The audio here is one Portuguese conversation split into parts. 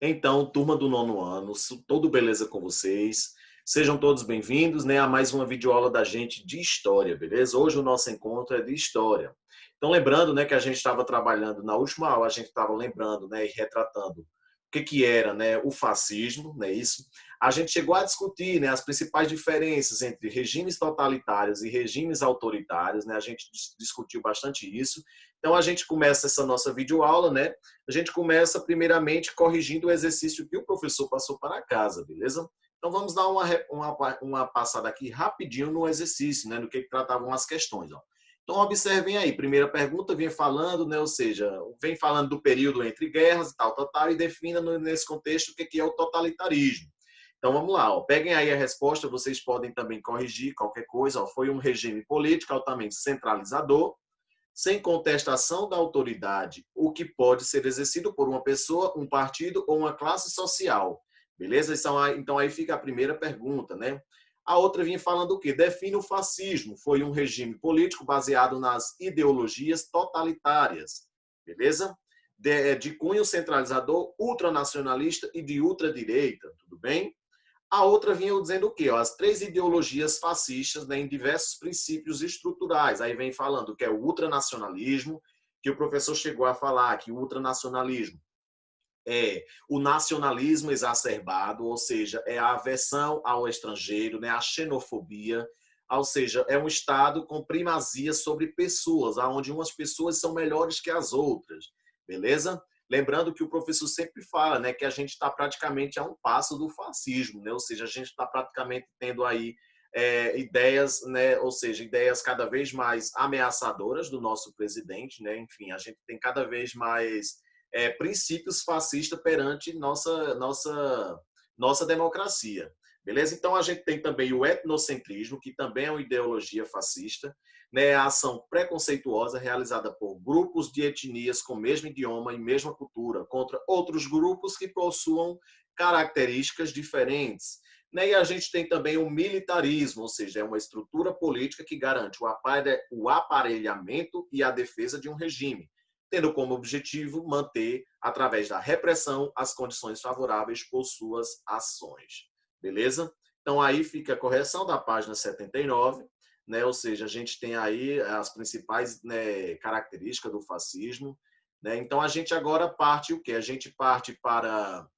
Então, turma do nono ano, tudo beleza com vocês? Sejam todos bem-vindos, né, a mais uma videoaula da gente de história, beleza? Hoje o nosso encontro é de história. Então, lembrando, né, que a gente estava trabalhando na última aula, a gente estava lembrando, né, e retratando o que era, né, o fascismo, né, isso. A gente chegou a discutir, né, as principais diferenças entre regimes totalitários e regimes autoritários, né? A gente discutiu bastante isso. Então, a gente começa essa nossa videoaula, né? A gente começa primeiramente corrigindo o exercício que o professor passou para casa, beleza? Então vamos dar uma passada aqui rapidinho no exercício, né, no que tratavam as questões. Ó. Então observem aí, primeira pergunta vem falando, né, ou seja, vem falando do período entre guerras e tal, e defina nesse contexto o que é o totalitarismo. Então vamos lá, ó. Peguem aí a resposta, vocês podem também corrigir qualquer coisa. Ó. Foi um regime político altamente centralizador, sem contestação da autoridade, o que pode ser exercido por uma pessoa, um partido ou uma classe social. Beleza? Então aí fica a primeira pergunta, né? A outra vinha falando o quê? Define o fascismo. Foi um regime político baseado nas ideologias totalitárias. Beleza? De cunho centralizador, ultranacionalista e de ultradireita. Tudo bem? A outra vinha dizendo o quê? As três ideologias fascistas, né, em diversos princípios estruturais. Aí vem falando que é o ultranacionalismo, que o professor chegou a falar que o ultranacionalismo é o nacionalismo exacerbado, ou seja, é a aversão ao estrangeiro, né, a xenofobia, ou seja, é um Estado com primazia sobre pessoas, onde umas pessoas são melhores que as outras, beleza? Lembrando que o professor sempre fala, né, que a gente está praticamente a um passo do fascismo, né? Ou seja, a gente está praticamente tendo aí ideias, né, ou seja, ideias cada vez mais ameaçadoras do nosso presidente, né? Enfim, a gente tem cada vez mais princípios fascistas perante nossa democracia. Beleza? Então, a gente tem também o etnocentrismo, que também é uma ideologia fascista, né? A ação preconceituosa realizada por grupos de etnias com mesmo idioma e mesma cultura contra outros grupos que possuam características diferentes. Né? E a gente tem também o militarismo, ou seja, é uma estrutura política que garante o aparelhamento e a defesa de um regime, tendo como objetivo manter, através da repressão, as condições favoráveis por suas ações. Beleza? Então, aí fica a correção da página 79, né? Ou seja, a gente tem aí as principais, né, características do fascismo. Né? Então, a gente agora parte o quê? A gente parte para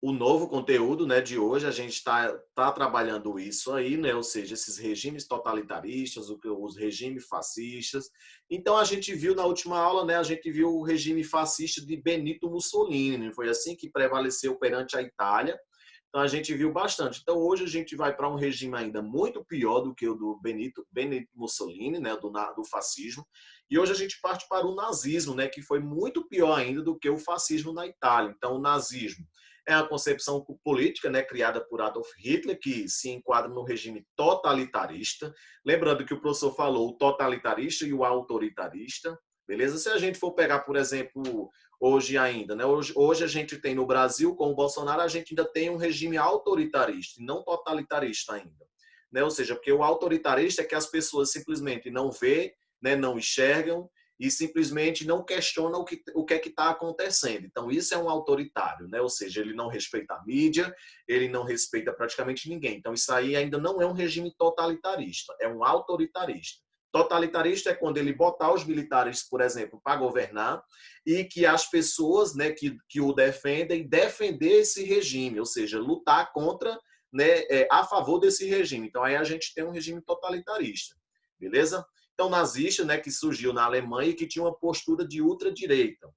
o novo conteúdo, né, de hoje. A gente tá trabalhando isso aí, né, ou seja, esses regimes totalitaristas, os regimes fascistas. Então a gente viu na última aula, né, a gente viu o regime fascista de Benito Mussolini, foi assim que prevaleceu perante a Itália. Então a gente viu bastante. Então hoje a gente vai para um regime ainda muito pior do que o do Benito Mussolini, né, do fascismo. E hoje a gente parte para o nazismo, né, que foi muito pior ainda do que o fascismo na Itália. Então o nazismo é a concepção política, né, criada por Adolf Hitler, que se enquadra no regime totalitarista. Lembrando que o professor falou o totalitarista e o autoritarista. Beleza? Se a gente for pegar, por exemplo, hoje ainda, né? Hoje a gente tem no Brasil, com o Bolsonaro, a gente ainda tem um regime autoritarista, e não totalitarista ainda. Né? Ou seja, porque o autoritarista é que as pessoas simplesmente não vê, né, não enxergam e simplesmente não questionam o que é que está acontecendo. Então, isso é um autoritário, né? Ou seja, ele não respeita a mídia, ele não respeita praticamente ninguém. Então, isso aí ainda não é um regime totalitarista, é um autoritarista. Totalitarista é quando ele botar os militares, por exemplo, para governar e que as pessoas, né, que o defendem, defender esse regime, ou seja, lutar contra, né, a favor desse regime. Então, aí a gente tem um regime totalitarista, beleza? Então, nazista, né, que surgiu na Alemanha e que tinha uma postura de ultradireita.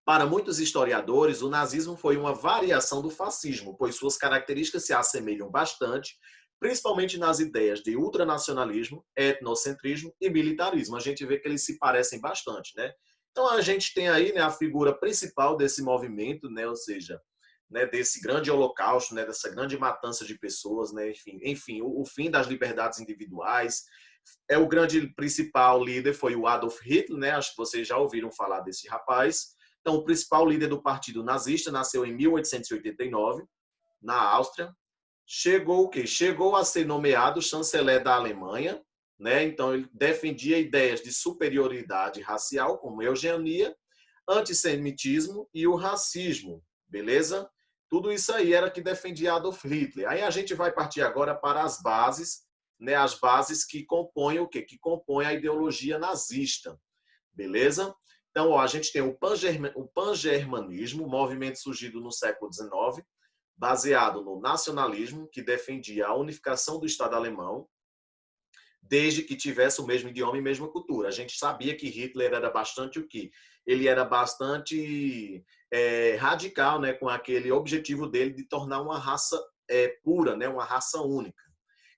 Para muitos historiadores, o nazismo foi uma variação do fascismo, pois suas características se assemelham bastante, principalmente nas ideias de ultranacionalismo, etnocentrismo e militarismo. A gente vê que eles se parecem bastante, né? Então a gente tem aí, né, a figura principal desse movimento, né, ou seja, né, desse grande holocausto, né, dessa grande matança de pessoas, né, enfim, o fim das liberdades individuais. O grande principal líder foi o Adolf Hitler, né? Acho que vocês já ouviram falar desse rapaz. Então, o principal líder do partido nazista nasceu em 1889, na Áustria. Chegou o quê? Chegou a ser nomeado chanceler da Alemanha, né? Então ele defendia ideias de superioridade racial, como eugenia, antissemitismo e o racismo, beleza? Tudo isso aí era que defendia Adolf Hitler. Aí a gente vai partir agora para as bases, né, as bases que compõem o quê? Que compõem a ideologia nazista, beleza? Então, ó, a gente tem o pangermanismo, movimento surgido no século XIX, baseado no nacionalismo, que defendia a unificação do Estado alemão, desde que tivesse o mesmo idioma e mesma cultura. A gente sabia que Hitler era bastante o quê? Ele era bastante radical, né, com aquele objetivo dele de tornar uma raça pura, né, uma raça única.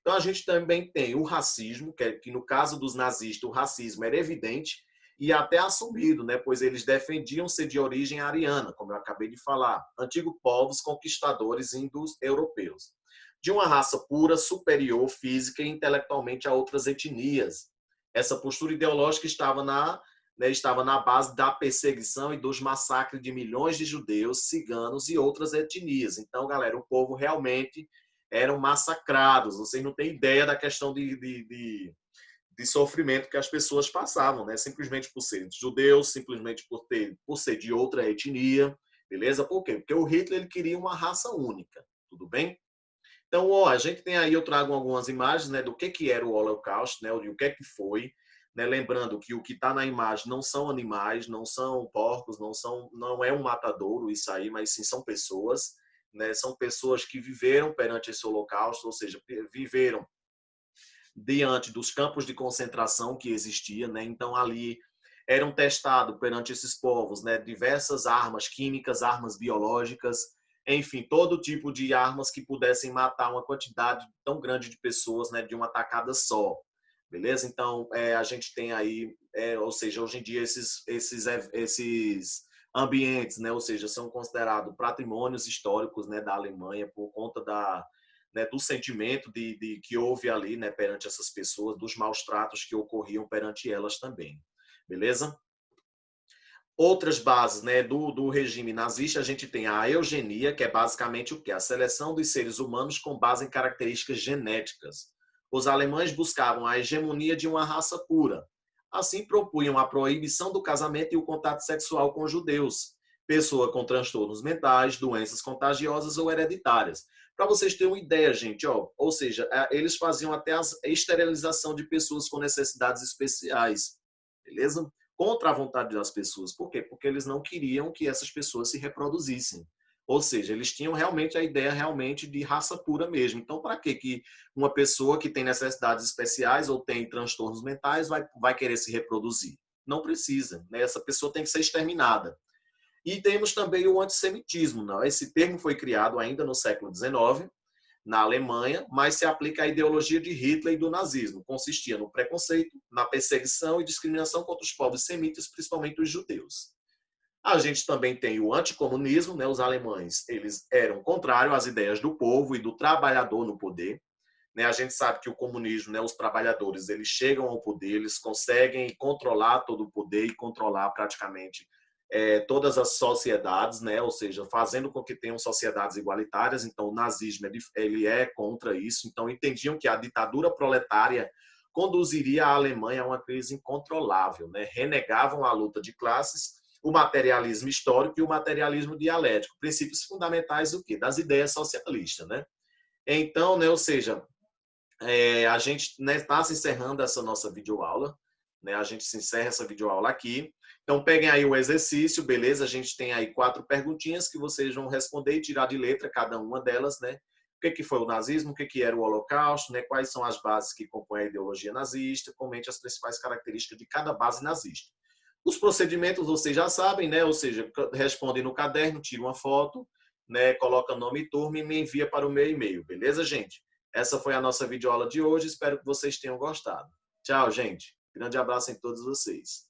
Então a gente também tem o racismo, que no caso dos nazistas o racismo era evidente e até assumido, né, pois eles defendiam ser de origem ariana, como eu acabei de falar, antigos povos conquistadores indo-europeus, de uma raça pura, superior física e intelectualmente a outras etnias. Essa postura ideológica estava na base da perseguição e dos massacres de milhões de judeus, ciganos e outras etnias. Então, galera, o povo realmente eram massacrados. Vocês não têm ideia da questão de sofrimento que as pessoas passavam, né? Simplesmente por serem judeus, simplesmente por ser de outra etnia, beleza? Por quê? Porque o Hitler ele queria uma raça única, tudo bem? Então, ó, a gente tem aí, eu trago algumas imagens, né, do que era o Holocausto, né, o que foi, né, lembrando que o que está na imagem não são animais, não são porcos, não é um matadouro isso aí, mas sim são pessoas, né, são pessoas que viveram perante esse Holocausto, ou seja, viveram diante dos campos de concentração que existia, né, então ali eram testados perante esses povos, né, diversas armas químicas, armas biológicas, enfim, todo tipo de armas que pudessem matar uma quantidade tão grande de pessoas, né, de uma tacada só, beleza? Então, a gente tem aí, ou seja, hoje em dia esses ambientes, né, ou seja, são considerados patrimônios históricos, né, da Alemanha por conta né, do sentimento de que houve ali, né, perante essas pessoas, dos maus tratos que ocorriam perante elas também, beleza? Outras bases, né, do regime nazista, a gente tem a eugenia, que é basicamente o quê? A seleção dos seres humanos com base em características genéticas. Os alemães buscavam a hegemonia de uma raça pura. Assim, propunham a proibição do casamento e o contato sexual com judeus, pessoa com transtornos mentais, doenças contagiosas ou hereditárias. Para vocês terem uma ideia, gente, ó, ou seja, eles faziam até a esterilização de pessoas com necessidades especiais, beleza? Contra a vontade das pessoas. Por quê? Porque eles não queriam que essas pessoas se reproduzissem. Ou seja, eles tinham realmente a ideia realmente de raça pura mesmo. Então, para que uma pessoa que tem necessidades especiais ou tem transtornos mentais vai querer se reproduzir? Não precisa, né? Essa pessoa tem que ser exterminada. E temos também o antissemitismo. Não? Esse termo foi criado ainda no século XIX, na Alemanha, mas se aplica à ideologia de Hitler e do nazismo. Consistia no preconceito, na perseguição e discriminação contra os povos semitas, principalmente os judeus. A gente também tem o anticomunismo, né? Os alemães eles eram contrários às ideias do povo e do trabalhador no poder. Né? A gente sabe que o comunismo, né? Os trabalhadores eles chegam ao poder, eles conseguem controlar todo o poder e controlar praticamente todas as sociedades, né? Ou seja, fazendo com que tenham sociedades igualitárias. Então, o nazismo ele é contra isso. Então, entendiam que a ditadura proletária conduziria a Alemanha a uma crise incontrolável, né? Renegavam a luta de classes, o materialismo histórico e o materialismo dialético, princípios fundamentais do quê? Das ideias socialistas, né? Então, né? Ou seja, a gente está se encerrando essa nossa videoaula, né? A gente se encerra essa videoaula aqui. Então, peguem aí o exercício, beleza? A gente tem aí 4 perguntinhas que vocês vão responder e tirar de letra cada uma delas, né? O que foi o nazismo, o que era o Holocausto, né? Quais são as bases que compõem a ideologia nazista, comente as principais características de cada base nazista. Os procedimentos vocês já sabem, né? Ou seja, respondem no caderno, tira uma foto, né? Coloca nome e turma e me envia para o meu e-mail, beleza, gente? Essa foi a nossa videoaula de hoje, espero que vocês tenham gostado. Tchau, gente. Grande abraço em todos vocês.